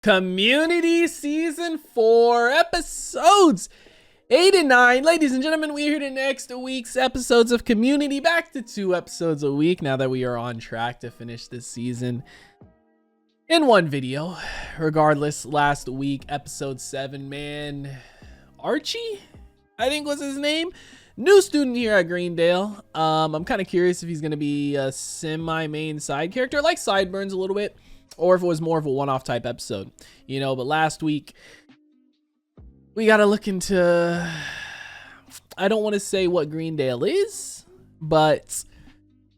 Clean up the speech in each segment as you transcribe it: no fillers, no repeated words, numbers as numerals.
Community Season 4, episodes 8 and 9. Ladies and gentlemen, we are here to next week's episodes of Community, back to 2 episodes a week now that we are on track to finish this season in one video. Regardless, last week, episode 7, man, Archie, I think was his name. New student here at Greendale. I'm kind of curious if he's going to be a semi-main side character, like Sideburns a little bit, or if it was more of a one-off type episode, you know. But last week we got to look into, I don't want to say what Greendale is, but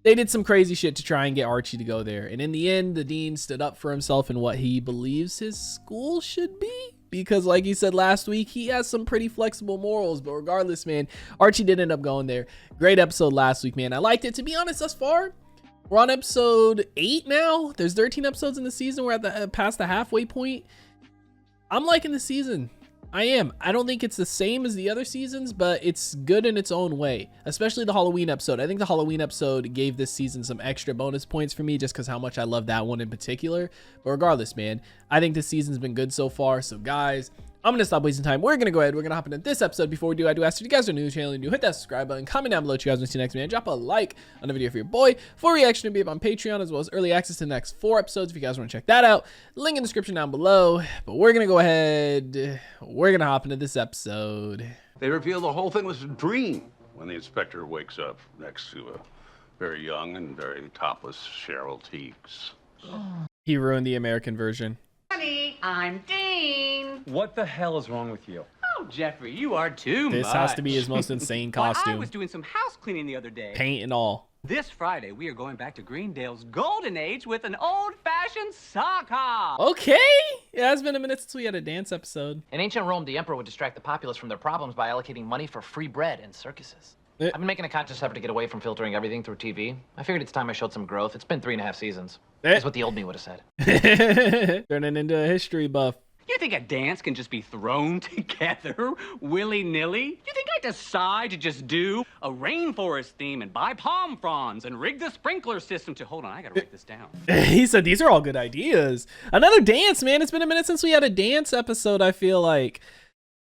they did some crazy shit to try and get Archie to go there. And in the end, the dean stood up for himself and what he believes his school should be, because like he said last week, he has some pretty flexible morals. But regardless, man, Archie did end up going there. Great episode last week, man. I liked it. To be honest, thus far, we're on episode 8 now. There's 13 episodes in the season. We're at the past the halfway point. I'm liking the season. I am. I don't think it's the same as the other seasons, but it's good in its own way, especially the Halloween episode. I think the Halloween episode gave this season some extra bonus points for me just because how much I love that one in particular. But regardless, man, I think this season's been good so far. So guys, I'm gonna stop wasting time. We're gonna go ahead. We're gonna hop into this episode. Before we do, I do ask if you guys are new to the channel and you hit that subscribe button, comment down below what you guys want to see next, man. Drop a like on the video for your boy. Full reaction to be up on Patreon, as well as early access to the next 4 episodes if you guys want to check that out. Link in the description down below. But we're gonna go ahead. We're gonna hop into this episode. They reveal the whole thing was a dream when the inspector wakes up next to a very young and very topless Cheryl Teagues. He ruined the American version. Honey, I'm Dean. What the hell is wrong with you? Oh, Jeffrey, you are too much. This has to be his most insane Well, costume. I was doing some house cleaning the other day. Paint and all. This Friday, we are going back to Greendale's golden age with an old-fashioned sock hop. Okay. It has been a minute since we had a dance episode. In ancient Rome, the emperor would distract the populace from their problems by allocating money for free bread and circuses. I've been making a conscious effort to get away from filtering everything through TV. I figured it's time I showed some growth. It's been 3.5 seasons. That's what the old me would have said. Turning into a history buff. You think a dance can just be thrown together, willy-nilly? You think I decide to just do a rainforest theme and buy palm fronds and rig the sprinkler system to... Hold on, I gotta write this down. He said these are all good ideas. Another dance, man. It's been a minute since we had a dance episode, I feel like.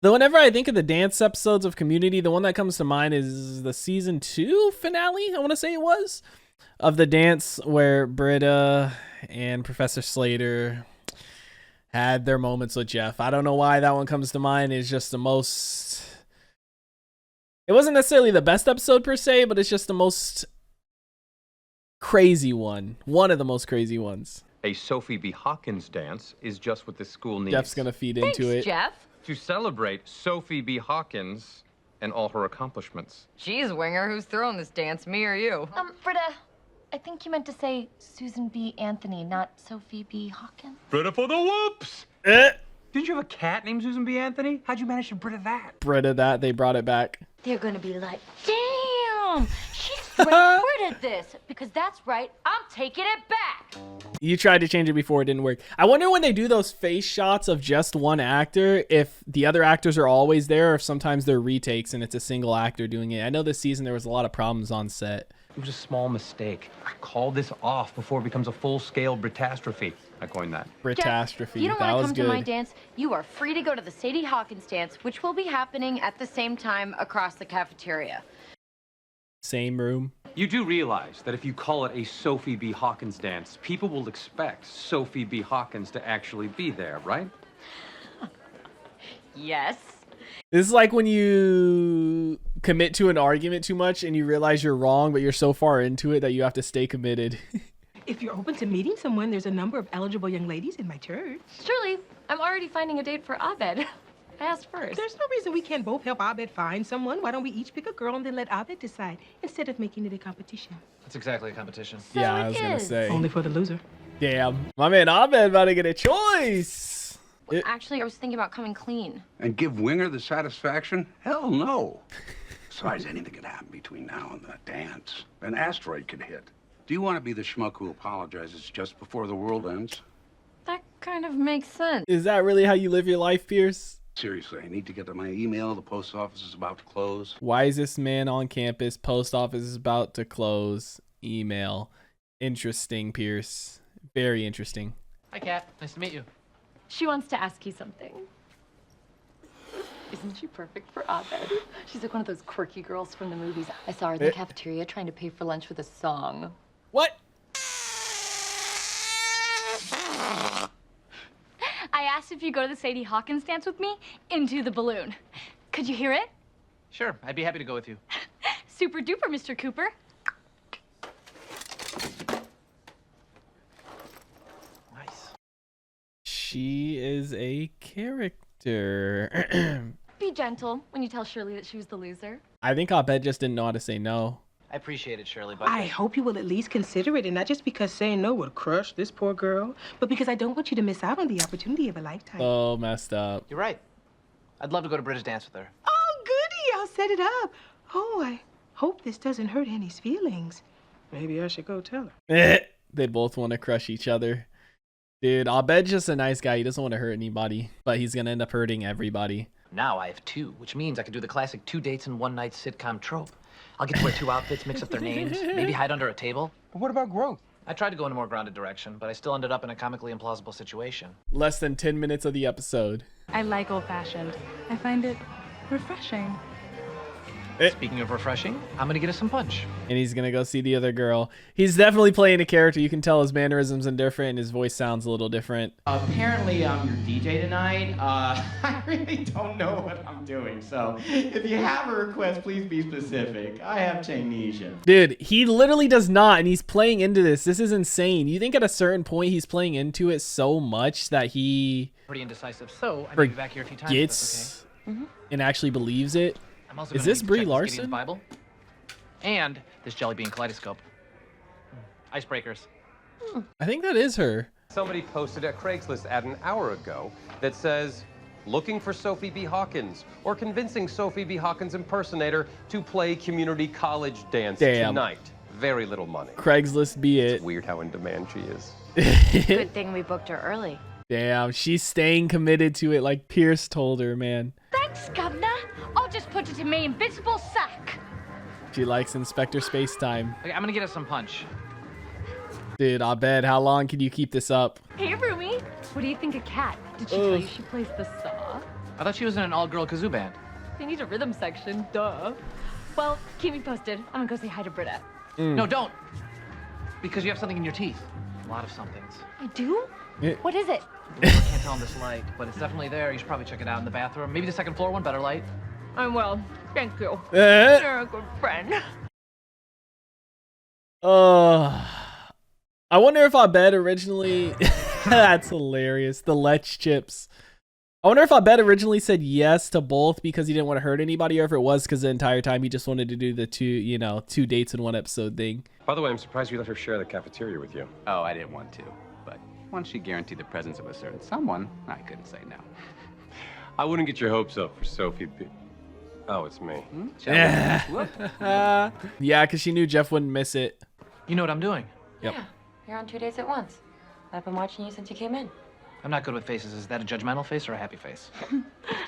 Though whenever I think of the dance episodes of Community, the one that comes to mind is the season 2 finale, I want to say it was, of the dance where Britta and Professor Slater had their moments with Jeff. I don't know why that one comes to mind. It's just the most... It wasn't necessarily the best episode per se, but it's just the most crazy one. One of the most crazy ones. A Sophie B. Hawkins dance is just what this school needs. Jeff's going to feed into it. Jeff. To celebrate Sophie B. Hawkins and all her accomplishments. Geez, Winger, who's throwing this dance, me or you? Britta, I think you meant to say Susan B. Anthony, not Sophie B. Hawkins. Britta for the whoops! Didn't you have a cat named Susan B. Anthony? How'd you manage to Britta that? Britta that, they brought it back. They're gonna be like, damn, she straight Britta this, because that's right, I'm taking it back. You tried to change it before, it didn't work. I wonder when they do those face shots of just one actor, if the other actors are always there, or if sometimes they're retakes and it's a single actor doing it. I know this season there was a lot of problems on set. It was a small mistake. Call this off before it becomes a full-scale Britastrophe. I coined that. Britastrophe. You don't That want was to come good. to my dance, you are free to go to the Sadie Hawkins dance, which will be happening at the same time across the cafeteria. Same room. You do realize that if you call it a Sophie B. Hawkins dance, people will expect Sophie B. Hawkins to actually be there, right? Yes. This is like when you commit to an argument too much and you realize you're wrong, but you're so far into it that you have to stay committed. If you're open to meeting someone, there's a number of eligible young ladies in my church. Surely, I'm already finding a date for Abed. I asked first. There's no reason we can't both help Abed find someone. Why don't we each pick a girl and then let Abed decide, instead of making it a competition? That's exactly a competition. Yeah, I it was gonna is. say. Only for the loser. Damn, my man Abed about to get a choice. Actually, I was thinking about coming clean. And give Winger the satisfaction? Hell no. Besides, anything could happen between now and the dance. An asteroid could hit. Do you want to be the schmuck who apologizes just before the world ends? That kind of makes sense. Is that really how you live your life, Pierce? Seriously, I need to get to my email. The post office is about to close. Why is this man on campus? Post office is about to close. Email. Interesting, Pierce. Very interesting. Hi, Kat. Nice to meet you. She wants to ask you something. Isn't she perfect for Abed? She's like one of those quirky girls from the movies. I saw her in the cafeteria trying to pay for lunch with a song. What? I asked if you go to the Sadie Hawkins dance with me into the balloon. Could you hear it? Sure, I'd be happy to go with you. Super duper, Mr. Cooper. Nice. She is a character. Be gentle when you tell Shirley that she was the loser. I think Abed just didn't know how to say no. I appreciate it, Shirley, but I hope you will at least consider it, and not just because saying no would crush this poor girl, but because I don't want you to miss out on the opportunity of a lifetime. So messed up. you're right. I'd love to go to British dance with her. Oh, goody, I'll set it up. Oh, I hope this doesn't hurt Annie's feelings. Maybe I should go tell her. They both want to crush each other. Dude, Abed's just a nice guy. He doesn't want to hurt anybody, but he's going to end up hurting everybody. Now I have 2, which means I can do the classic 2 dates in 1 night sitcom trope. I'll get to wear 2 outfits, mix up their names, maybe hide under a table. But what about growth? I tried to go in a more grounded direction, but I still ended up in a comically implausible situation. Less than 10 minutes of the episode. I like old-fashioned. I find it refreshing. Speaking of refreshing, I'm gonna get us some punch. And he's going to go see the other girl. He's definitely playing a character. You can tell his mannerisms are different and his voice sounds a little different. Apparently, I'm your DJ tonight. I really don't know what I'm doing, so if you have a request, please be specific. I have amnesia. Dude, he literally does not, and he's playing into this. This is insane. You think at a certain point he's playing into it so much that he Pretty indecisive, so I may be back here a few times. If that's okay. and actually believes it. I'm also Is gonna this need to Brie check Larson? Gideon's Bible and this jelly bean kaleidoscope. Icebreakers. I think that is her. Somebody posted a Craigslist ad an hour ago that says, looking for Sophie B. Hawkins or convincing Sophie B. Hawkins impersonator to play community college dance tonight. Very little money. Craigslist be it. It's weird how in demand she is. Good thing we booked her early. Damn, she's staying committed to it like Pierce told her, man. Thanks, Governor. I'll just put it in my invisible sack. She likes Inspector Spacetime. Okay, I'm gonna get us some punch. Dude, Abed, how long can you keep this up? Hey, Rumi. What do you think of Kat? Did she tell you she plays the saw? I thought she was in an all-girl kazoo band. They need a rhythm section, duh. Well, keep me posted. I'm gonna go say hi to Britta. No, don't! Because you have something in your teeth. A lot of somethings. I do? What is it? I can't tell in this light, but it's definitely there. You should probably check it out in the bathroom. Maybe the second floor one, better light. I'm well. Thank you. You're a good friend. I wonder if Abed originally... That's hilarious. The Lech chips. I wonder if Abed originally said yes to both because he didn't want to hurt anybody, or if it was because the entire time he just wanted to do the 2 dates in 1 episode thing. By the way, I'm surprised you let her share the cafeteria with you. Oh, I didn't want to. But once she guaranteed the presence of a certain someone, I couldn't say no. I wouldn't get your hopes up for Sophie B. Oh, it's me. Yeah, because she knew Jeff wouldn't miss it. You know what I'm doing? Yep. Yeah, you're on 2 dates at once. I've been watching you since you came in. I'm not good with faces. Is that a judgmental face or a happy face?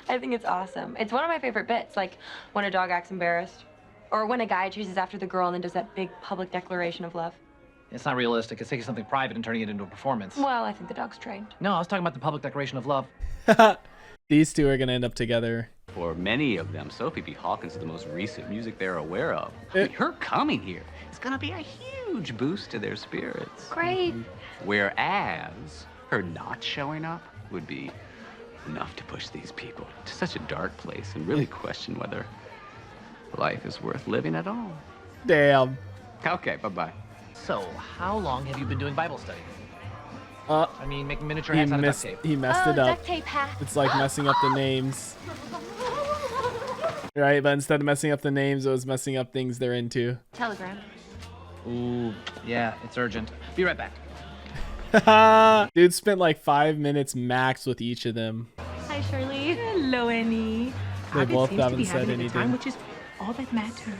I think it's awesome. It's one of my favorite bits, like when a dog acts embarrassed. Or when a guy chases after the girl and then does that big public declaration of love. It's not realistic. It's taking something private and turning it into a performance. Well, I think the dog's trained. No, I was talking about the public declaration of love. These two are going to end up together. For many of them, Sophie B. Hawkins is the most recent music they're aware of. I mean, her coming here is gonna be a huge boost to their spirits. Great. Whereas her not showing up would be enough to push these people to such a dark place and really question whether life is worth living at all. Damn. Okay, bye-bye. So, how long have you been doing Bible study? I mean, making miniature He hats out of duct messed, tape. he messed it up. Duct tape hat. It's like messing up the names. Right, but instead of messing up the names, it was messing up things they're into. Telegram. Ooh, yeah, it's urgent. Be right back. Dude spent like 5 minutes max with each of them. Hi, Shirley. Hello, Annie. They Abed both seems to haven't be said having a good time, anything. which is all that matters.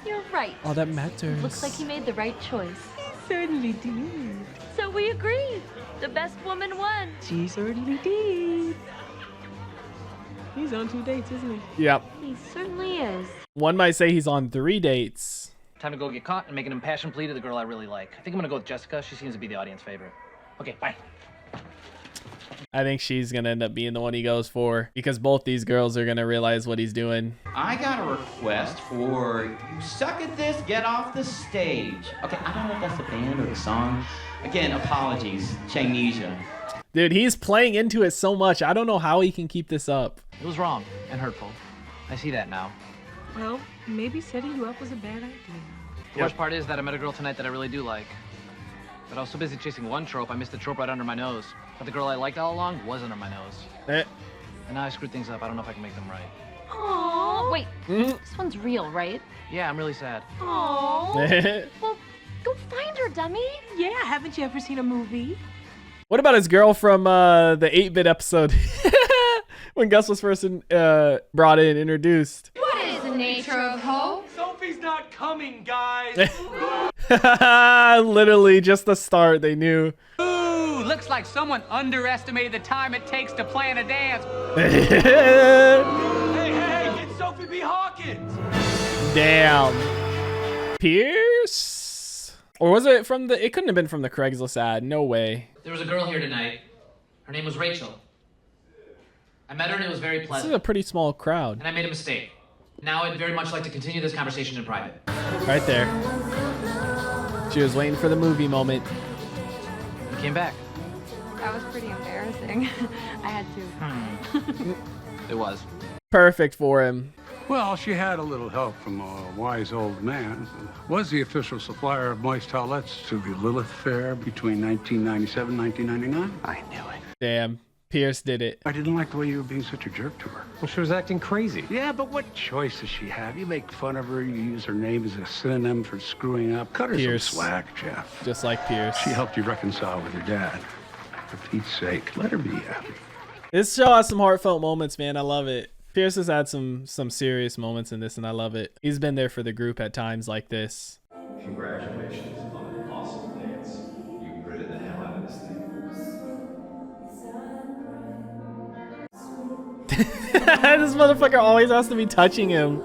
You're right. All that matters. Looks like he made the right choice. Certainly did. So we agree. The best woman won. She certainly did. He's on 2 dates, isn't he? Yep. He certainly is. One might say he's on 3 dates. Time to go get caught and make an impassioned plea to the girl I really like. I think I'm gonna go with Jessica. She seems to be the audience favorite. Okay, bye. I think she's gonna end up being the one he goes for because both these girls are gonna realize what he's doing. I got a request for You Suck at This, Get Off the Stage. Okay, I don't know if that's the band or the song. Again, apologies, Changnesia. Dude, he's playing into it so much. I don't know how he can keep this up. It was wrong and hurtful. I see that now. Well, maybe setting you up was a bad idea. The worst part is that I met a girl tonight that I really do like. But I was so busy chasing one trope, I missed the trope right under my nose. But the girl I liked all along was under my nose. And now I screwed things up. I don't know if I can make them right. Aww. Wait, this one's real, right? Yeah, I'm really sad. Aww. Well, go find her, dummy. Yeah, haven't you ever seen a movie? What about his girl from the 8-bit episode? When Gus was first brought in, introduced. What is the nature of hope? Sophie's not coming, guys. Literally just the start, they knew. Ooh, looks like someone underestimated the time it takes to plan a dance. Hey, it's Sophie B. Hawkins. Damn. Pierce? Or was it from the, it couldn't have been from the Craigslist ad, no way. There was a girl here tonight. Her name was Rachel. I met her and it was very This pleasant. is a pretty small crowd. And I made a mistake. Now I'd very much like to continue this conversation in private. Right there. She was waiting for the movie moment. You came back. That was pretty embarrassing. I had to. It was. Perfect for him. Well, she had a little help from a wise old man who was the official supplier of moist towelettes to the Lilith Fair between 1997 and 1999. I knew it. Damn. Pierce did it. I didn't like the way you were being such a jerk to her. Well, she was acting crazy. Yeah, but what choice does she have? You make fun of her, you use her name as a synonym for screwing up. Cut her Pierce. some slack, Jeff. Just like Pierce. She helped you reconcile with your dad. For Pete's sake, let her be happy. This show has some heartfelt moments, man. I love it. Pierce has had some serious moments in this, and I love it. He's been there for the group at times like this. Congratulations on an awesome dance. You gritted the hell out of this thing. This motherfucker always has to be touching him.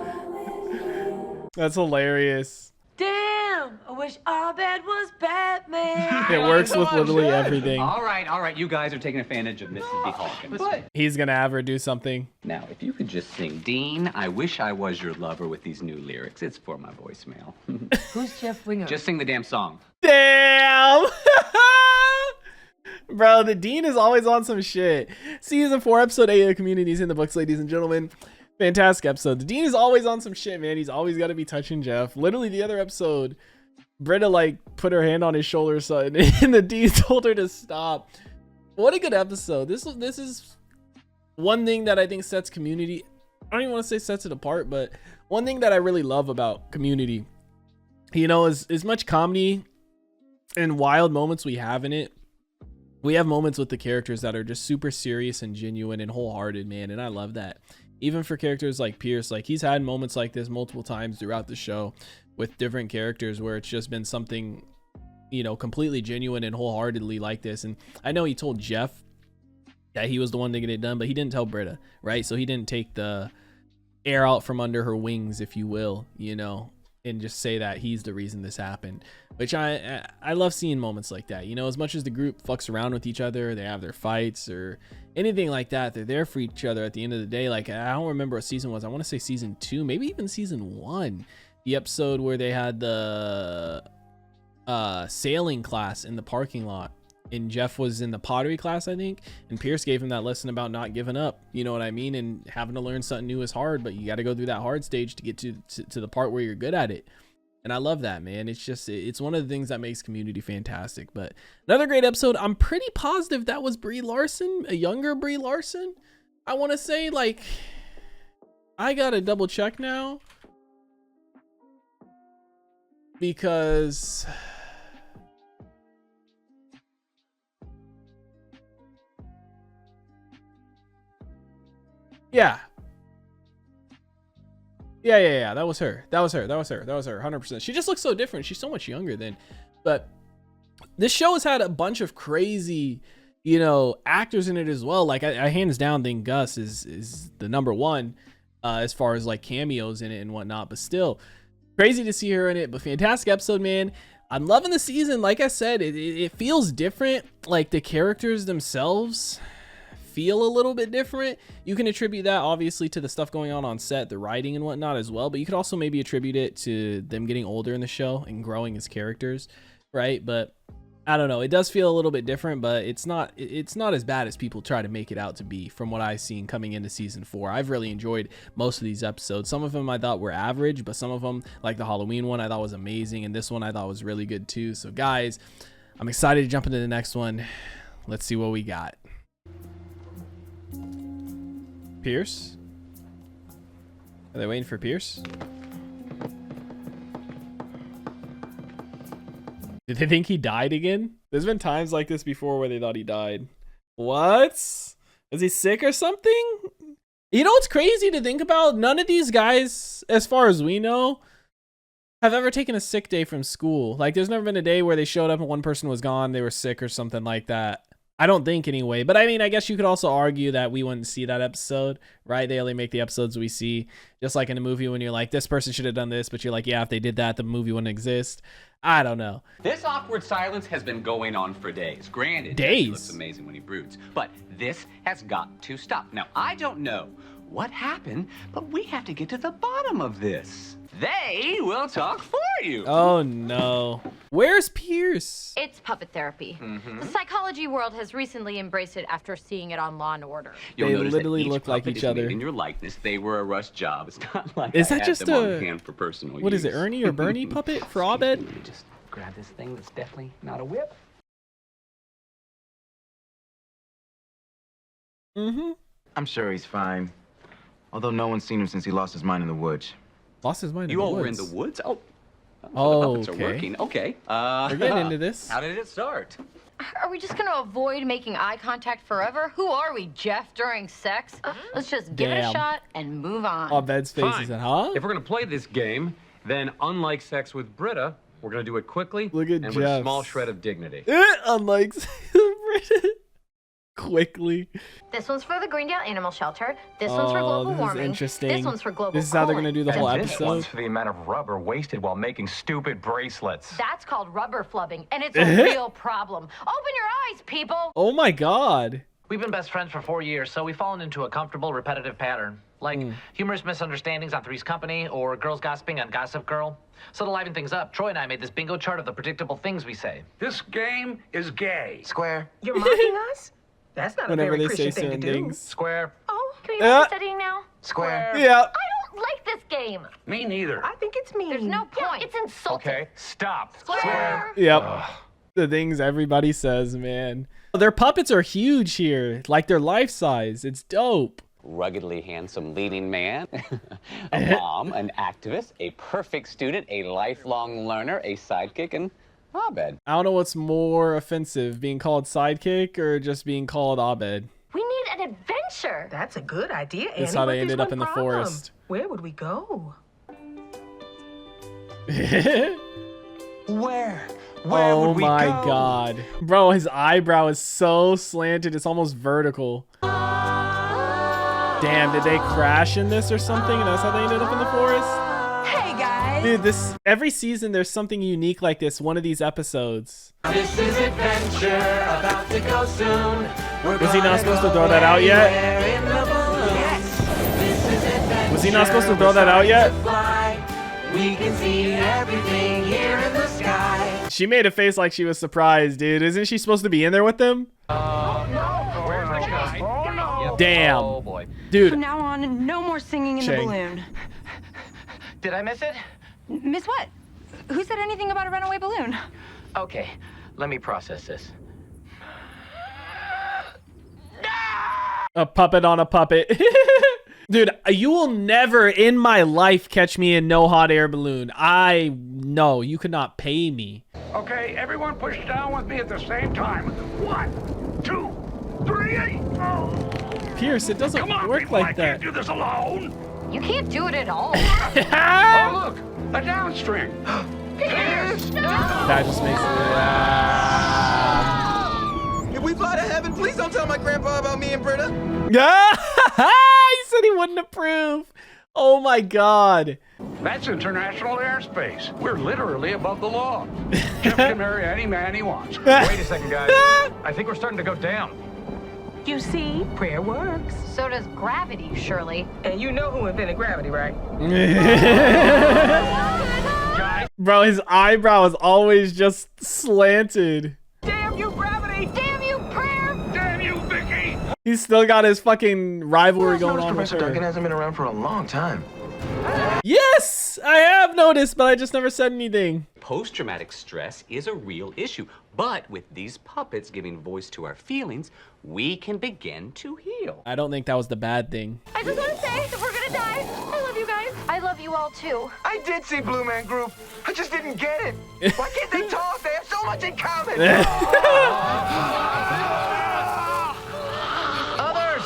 That's hilarious. Damn! I wish Abed was Batman. It works with literally everything. All right, you guys are taking advantage of Mrs. B. Hawkins. He's gonna have her do something. Now, if you could just sing, Dean, I wish I was your lover with these new lyrics. It's for my voicemail. Who's Jeff Winger? Just sing the damn song. Damn! Bro, the Dean is always on some shit. Season 4, episode 8 of Communities in the Books, ladies and gentlemen. Fantastic episode. The Dean is always on some shit, man. He's always got to be touching Jeff. Literally, the other episode, Britta, like, put her hand on his shoulder or something, and the Dean told her to stop. What a good episode. This is one thing that I think sets Community, I don't even want to say sets it apart, but one thing that I really love about Community, you know, is as much comedy and wild moments we have in it, we have moments with the characters that are just super serious and genuine and wholehearted, man, and I love that. Even for characters like Pierce, like, he's had moments like this multiple times throughout the show with different characters where it's just been something, you know, completely genuine and wholeheartedly like this. And I know he told Jeff that he was the one to get it done, but he didn't tell Britta, right? So he didn't take the air out from under her wings, if you will, you know, and just say that he's the reason this happened, which I love seeing moments like that. You know, as much as the group fucks around with each other, they have their fights or anything like that, they're there for each other at the end of the day. Like, I don't remember what season was. I want to say season 2, maybe even season 1, the episode where they had the sailing class in the parking lot, and Jeff was in the pottery class, I think, and Pierce gave him that lesson about not giving up, you know what I mean, and having to learn something new is hard, but you got to go through that hard stage to get to the part where you're good at it. And I love that, man. It's just, it's one of the things that makes Community fantastic. But another great episode. I'm pretty positive that was Brie Larson, a younger Brie Larson, I want to say. Like, I gotta double check now, because yeah, that was her. That was her 100%. She just looks so different. She's so much younger than, but this show has had a bunch of crazy, you know, actors in it as well. Like, I hands down think Gus is the number one as far as like cameos in it and whatnot, but still crazy to see her in it. But fantastic episode, man. I'm loving the season. Like I said, it feels different. Like, the characters themselves, feel a little bit different. You can attribute that obviously to the stuff going on set, the writing and whatnot as well, but you could also maybe attribute it to them getting older in the show and growing as characters, right? But I don't know, it does feel a little bit different, but it's not as bad as people try to make it out to be from what I've seen coming into season 4. I've really enjoyed most of these episodes. Some of them I thought were average, but some of them, like the Halloween one, I thought was amazing, and this one I thought was really good too. So guys, I'm excited to jump into the next one. Let's see what we got. Pierce? Are they waiting for Pierce? Did they think he died again? There's been times like this before where they thought he died. What? Is he sick or something? You know what's crazy to think about? None of these guys, as far as we know, have ever taken a sick day from school. Like, there's never been a day where they showed up and one person was gone, they were sick or something like that. I don't think anyway, but I mean, I guess you could also argue that we wouldn't see that episode, right? They only make the episodes we see, just like in a movie when you're like, this person should have done this, but you're like, yeah, if they did that, the movie wouldn't exist. I don't know. This awkward silence has been going on for days. Granted, days. He looks amazing when he broods, but this has got to stop. Now, I don't know what happened, but we have to get to the bottom of this. They will talk for you. Oh no. Where's Pierce? It's puppet therapy. The psychology world has recently embraced it after seeing it on Law and Order. You'll They notice literally that look like puppet each is made other. in your likeness. They were a rush job. It's not like Is I that had just them on a hand for personal what use. is it, Ernie or Bernie puppet for Abed? Let me just grab this thing that's definitely not a whip. I'm sure he's fine. Although no one's seen him since he lost his mind in the woods. Lost his mind in You the all woods. were in the woods? Oh. Oh, the puppets okay. are working. Okay. We're getting into this. How did it start? Are we just gonna avoid making eye contact forever? Who are we, Jeff, during sex? Let's just give it a Damn. shot and move on. Abed's face is in, huh? If we're gonna play this game, then unlike sex with Britta, we're gonna do it quickly Look at and with a Jeff's. small shred of dignity. Unlike quickly. This one's for the Greendale Animal Shelter. This one's for global this is warming. interesting. This one's for global This is how they're cooling. gonna do the whole And episode. for the amount of rubber wasted while making stupid bracelets. That's called rubber flubbing, and it's a real problem. Open your eyes, people! Oh my god. We've been best friends for 4 years, so we've fallen into a comfortable, repetitive pattern. Like humorous misunderstandings on Three's Company or girls gossiping on Gossip Girl. So to liven things up, Troy and I made this bingo chart of the predictable things we say. This game is gay. Square. You're mocking us? That's not Whenever a very they say Christian thing to certain do. things. Square. Oh, can we start studying now? Square. Yeah. I don't like this game. Me neither. I think it's mean. There's no point. It's insulting. Okay, stop. Square. Yep. The things everybody says, man. Their puppets are huge here. Like they're life size. It's dope. Ruggedly handsome leading man, a mom, an activist, a perfect student, a lifelong learner, a sidekick, and Abed. I don't know what's more offensive, being called sidekick or just being called Abed. We need an adventure. That's a good idea, Annie. That's how but they there's ended up one in the problem. forest. Where would we go? Where Oh would we my go? god. Bro, his eyebrow is so slanted, it's almost vertical. Damn, did they crash in this or something? And that's how they ended up in the forest? Hey, guys. Dude, every season there's something unique like this, one of these episodes. This is adventure about to go soon. Was he not supposed to throw that out yet? Was he not supposed to throw that out yet? We can see everything here in the sky. She made a face like she was surprised, dude. Isn't she supposed to be in there with them? Where's the guy? Damn. Oh boy. Dude. From now on, no more singing in the Chang. balloon. Did I miss it? Miss what? Who said anything about a runaway balloon? Okay, let me process this. A puppet on a puppet. Dude, you will never in my life catch me in no hot air balloon. No, you could not pay me. Okay, everyone push down with me at the same time. 1, 2, 3. Oh. Pierce, it doesn't Come on, work people, like I that. can't do this alone. You can't do it at all. Oh, look, a downstring. That just makes it. If we fly to heaven, please don't tell my grandpa about me and Britta. He said he wouldn't approve. Oh my god. That's international airspace. We're literally above the law. Jeff can marry any man he wants. Wait a second, guys. I think we're starting to go down. You see, prayer works. So does gravity, Shirley. And you know who invented gravity, right? Bro, his eyebrow is always just slanted. Damn you, gravity! Damn you, prayer! Damn you, Vicky! He's still got his fucking rivalry going on with Professor Duncan her. hasn't been around for a long time. Yes, I have noticed, but I just never said anything. Post-traumatic stress is a real issue, but with these puppets giving voice to our feelings, we can begin to heal. I don't think that was the bad thing. I just want to say that we're gonna die. I love you guys. I love you all too. I did see Blue Man Group. I just didn't get it. Why can't they talk? They have so much in common. Others.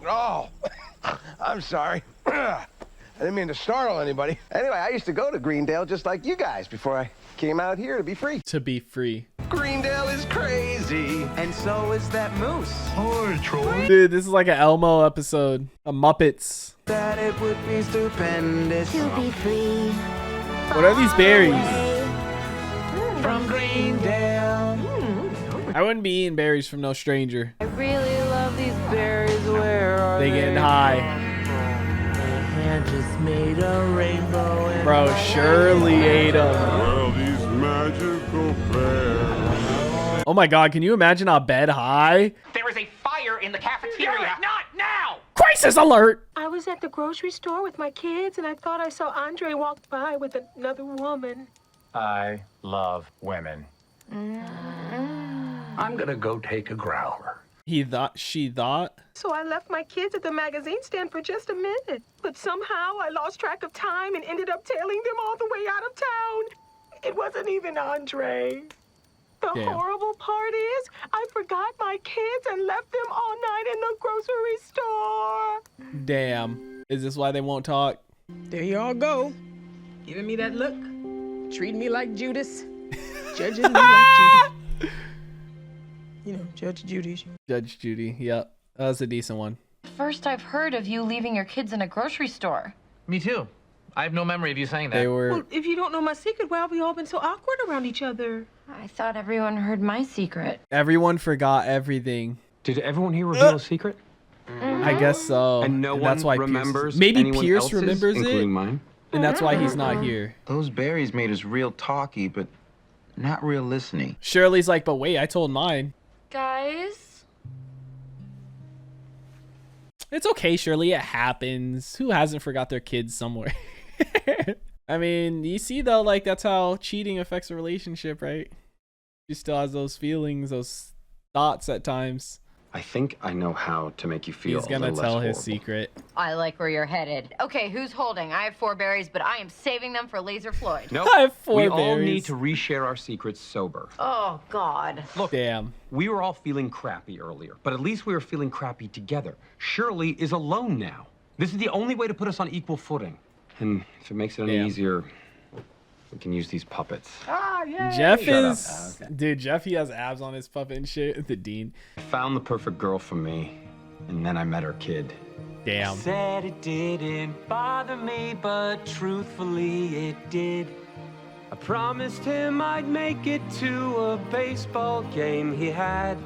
Oh, I'm sorry. I didn't mean to startle anybody. Anyway, I used to go to Greendale just like you guys before I came out here to be free. To be free. Greendale is crazy. And so is that moose. Hi, Troy. Dude, this is like an Elmo episode. A Muppets. That it would be stupendous To be free. What are these berries? from Greendale. I wouldn't be eating berries from no stranger. I really love these berries. Where are They getting high. hand just made a rainbow. And Bro, Shirley ate them. Well, these magical berries. Oh my god, can you imagine a bed high? There is a fire in the cafeteria. Not now! Crisis alert! I was at the grocery store with my kids, and I thought I saw Andre walk by with another woman. I love women. I'm gonna go take a growler. She thought? So I left my kids at the magazine stand for just a minute. But somehow I lost track of time and ended up tailing them all the way out of town. It wasn't even Andre. The Damn. horrible part is, I forgot my kids and left them all night in the grocery store. Damn. Is this why they won't talk? There you all go. Giving me that look. Treating me like Judas. Judging me like Judas. You know, Judge Judy. Judge Judy, yep. That was a decent one. First I've heard of you leaving your kids in a grocery store. Me too. I have no memory of you saying that. They were... Well, if you don't know my secret, why have we all been so awkward around each other? I thought everyone heard my secret. Everyone forgot everything. Did everyone here reveal a secret? I guess so. And no that's one why remembers Maybe anyone Pierce else's, remembers it, including mine? and that's why he's not here. Those berries made us real talky, but not real listening. Shirley's like, but wait, I told mine. Guys? It's okay, Shirley. It happens. Who hasn't forgot their kids somewhere? I mean, you see, though, like, that's how cheating affects a relationship, right? She still has those feelings, those thoughts at times. I think I know how to make you feel He's gonna a little tell less his horrible. secret. I like where you're headed. Okay, who's holding? I have 4 berries, but I am saving them for Laser Floyd. Nope. I have 4 we all berries. need to reshare our secrets sober. Oh, God. Look, Damn. we were all feeling crappy earlier, but at least we were feeling crappy together. Shirley is alone now. This is the only way to put us on equal footing. And if it makes it any Damn. easier, we can use these puppets. Jeff Shut is... up. Dude, Jeff, he has abs on his puppet and shit. The Dean. I found the perfect girl for me, and then I met her kid. Damn. Said it didn't bother me, but truthfully it did. I promised him I'd make it to a baseball game he had.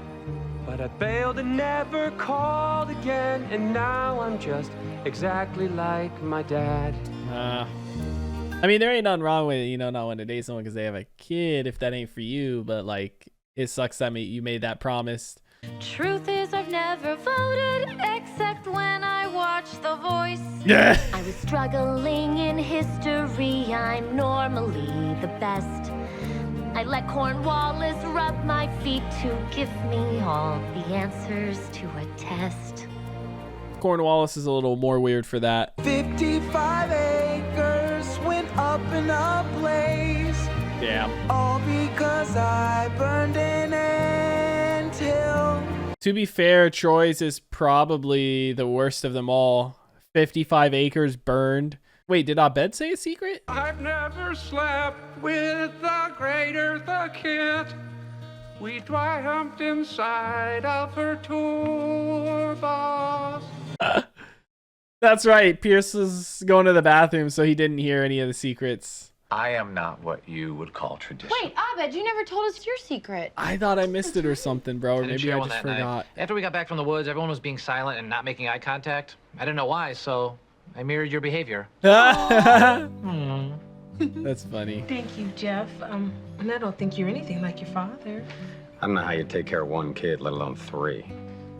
But I bailed and never called again, and now I'm just exactly like my dad. I mean, there ain't nothing wrong with, you know, not wanting to date someone because they have a kid if that ain't for you, but, like, it sucks that you made that promise. Truth is, I've never voted except when I watched The Voice. Yeah. I was struggling in history. I'm normally the best. I let Cornwallis rub my feet to give me all the answers to a test. Cornwallis is a little more weird for that. 55 acres went up in a blaze. Yeah. All because I burned an anthill. To be fair, Troy's is probably the worst of them all. 55 acres burned. Wait, did Abed say a secret? I've never slept with the Great Eartha Kit. We dry humped inside of her tour bus. That's right. Pierce was going to the bathroom, so he didn't hear any of the secrets. I am not what you would call traditional. Wait, Abed, you never told us your secret. I thought I missed it or something, bro. Or maybe I just forgot. After we got back from the woods, everyone was being silent and not making eye contact. I didn't know why, so I mirrored your behavior. That's funny. Thank you, Jeff. And I don't think you're anything like your father. I don't know how you take care of one kid, let alone 3.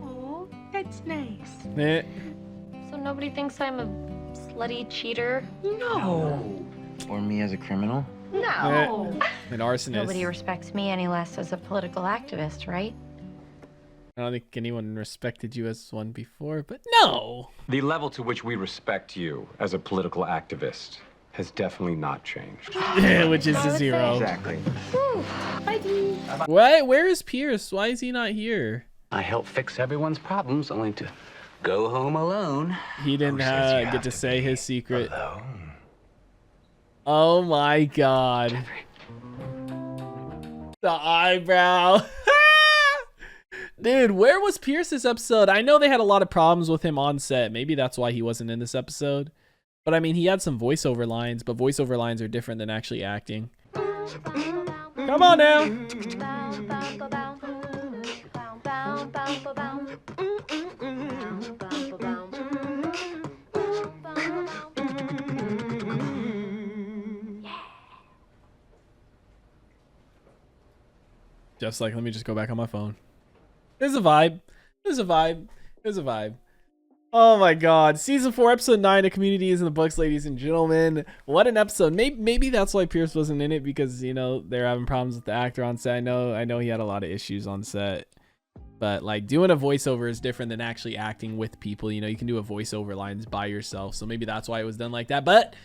Oh, that's nice. Eh. So nobody thinks I'm a slutty cheater? No. Or me as a criminal? No. An arsonist. Nobody respects me any less as a political activist, right? I don't think anyone respected you as one before, but no. The level to which we respect you as a political activist has definitely not changed. Which is a 0. Exactly. What? Where is Pierce? Why is he not here? I help fix everyone's problems, only to go home alone. He didn't get to say his secret. Oh my god. The eyebrow. Dude, where was Pierce this episode? I know they had a lot of problems with him on set. Maybe that's why he wasn't in this episode. But I mean, he had some voiceover lines, but voiceover lines are different than actually acting. Come on now. Just like, let me just go back on my phone. There's a vibe. There's a vibe. There's a vibe. Oh my god. Season 4, episode 9 of Community is in the books, ladies and gentlemen. What an episode. Maybe that's why Pierce wasn't in it, because, you know, they're having problems with the actor on set. I know he had a lot of issues on set. But, like, doing a voiceover is different than actually acting with people. You know, you can do a voiceover lines by yourself. So maybe that's why it was done like that. But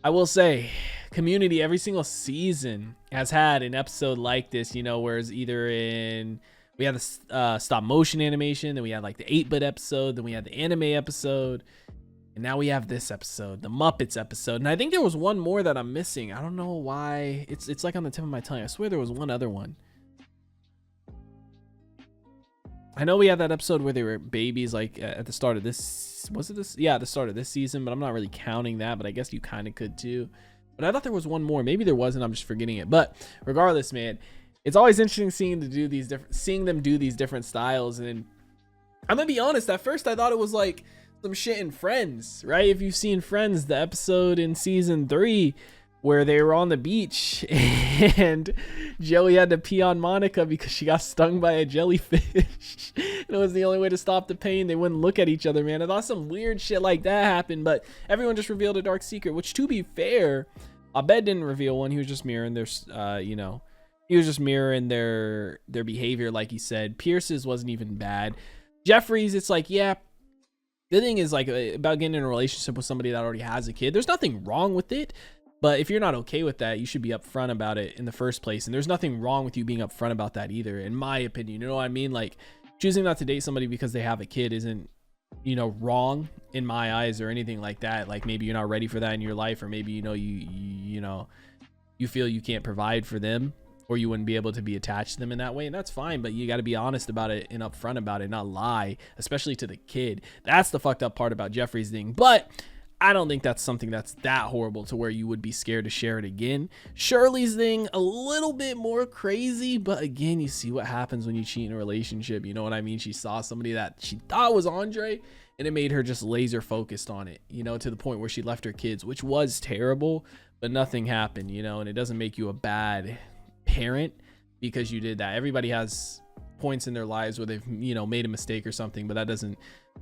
I will say, Community, every single season has had an episode like this, you know, whereas either in... We had the stop motion animation, then we had like the 8-bit episode, then we had the anime episode, and now we have this episode, the Muppets episode. And I think there was one more that I'm missing. I don't know why. It's like on the tip of my tongue. I swear there was one other one. I know we had that episode where they were babies, like at the start of this. Was it this? Yeah, at the start of this season, but I'm not really counting that, but I guess you kind of could too. But I thought there was one more. Maybe there wasn't. I'm just forgetting it. But regardless, man, it's always interesting seeing them do these different styles. And I'm gonna be honest, at first I thought it was like some shit in Friends, right? If you've seen Friends, the episode in season 3 where they were on the beach and Joey had to pee on Monica because she got stung by a jellyfish. And it was the only way to stop the pain. They wouldn't look at each other, man. I thought some weird shit like that happened, but everyone just revealed a dark secret, which, to be fair, Abed didn't reveal one. He was just mirroring their, you know, he was just mirroring their behavior, like he said. Pierce's wasn't even bad. Jeffrey's, it's like, yeah, the thing is, like, about getting in a relationship with somebody that already has a kid, there's nothing wrong with it. But if you're not okay with that, you should be upfront about it in the first place. And there's nothing wrong with you being upfront about that either, in my opinion. You know what I mean? Like, choosing not to date somebody because they have a kid isn't, you know, wrong in my eyes or anything like that. Like, maybe you're not ready for that in your life, or maybe, you know, you know, you feel you can't provide for them, or you wouldn't be able to be attached to them in that way, and that's fine. But you got to be honest about it and upfront about it, not lie, especially to the kid. That's the fucked up part about Jeffrey's thing. But I don't think that's something that's that horrible to where you would be scared to share it again. Shirley's thing, a little bit more crazy, but again, you see what happens when you cheat in a relationship. You know what I mean? She saw somebody that she thought was Andre, and it made her just laser focused on it, you know, to the point where she left her kids, which was terrible, but nothing happened, you know. And it doesn't make you a bad parent because you did that. Everybody has points in their lives where they've, you know, made a mistake or something, but that doesn't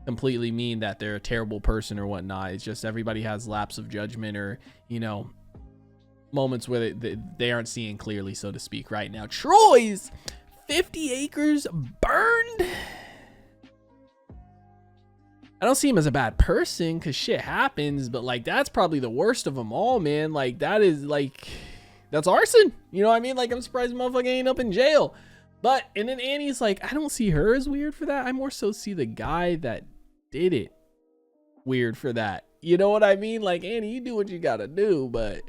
completely mean that they're a terrible person or whatnot. It's just everybody has lapse of judgment, or, you know, moments where they aren't seeing clearly, so to speak. Right now, Troy's 50 acres burned. I don't see him as a bad person because shit happens, but like, that's probably the worst of them all, man. Like, that is like, that's arson. You know what I mean? Like, I'm surprised the motherfucker ain't up in jail. But, and then Annie's like, I don't see her as weird for that. I more so see the guy that did it weird for that. You know what I mean? Like, Annie, you do what you gotta do, but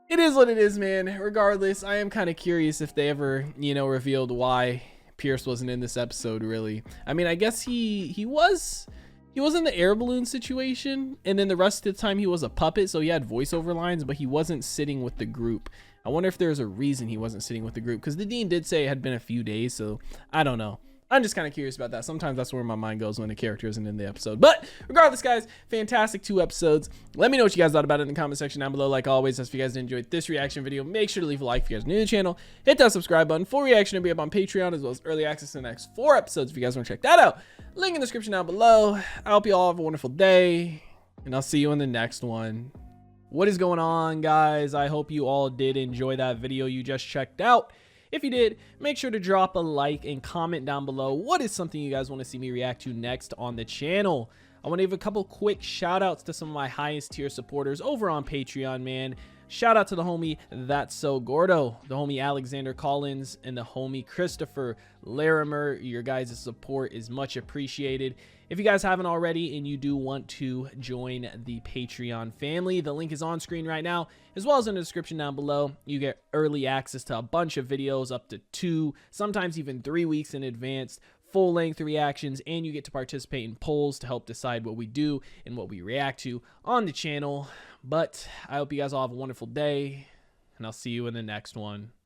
it is what it is, man. Regardless, I am kind of curious if they ever, you know, revealed why Pierce wasn't in this episode, really. I mean, I guess he was He was in the air balloon situation, and then the rest of the time he was a puppet, so he had voiceover lines, but he wasn't sitting with the group. I wonder if there's a reason he wasn't sitting with the group, because the dean did say it had been a few days, so I don't know. I'm just kind of curious about that. Sometimes that's where my mind goes when a character isn't in the episode. But regardless, guys, fantastic 2 episodes. Let me know what you guys thought about it in the comment section down below. Like always, if you guys enjoyed this reaction video, make sure to leave a like if you guys are new to the channel. Hit that subscribe button. Full reaction will be up on Patreon, as well as early access to the next 4 episodes if you guys want to check that out. Link in the description down below. I hope you all have a wonderful day, and I'll see you in the next one. What is going on, guys? I hope you all did enjoy that video you just checked out. If you did, make sure to drop a like and comment down below what is something you guys want to see me react to next on the channel. I want to give a couple quick shout outs to some of my highest tier supporters over on Patreon, man. Shout out to the homie That's So Gordo, the homie Alexander Collins, and the homie Christopher Larimer. Your guys' support is much appreciated. If you guys haven't already and you do want to join the Patreon family, the link is on screen right now, as well as in the description down below. You get early access to a bunch of videos, up to 2, sometimes even 3 weeks in advance, full-length reactions, and you get to participate in polls to help decide what we do and what we react to on the channel. But I hope you guys all have a wonderful day, and I'll see you in the next one.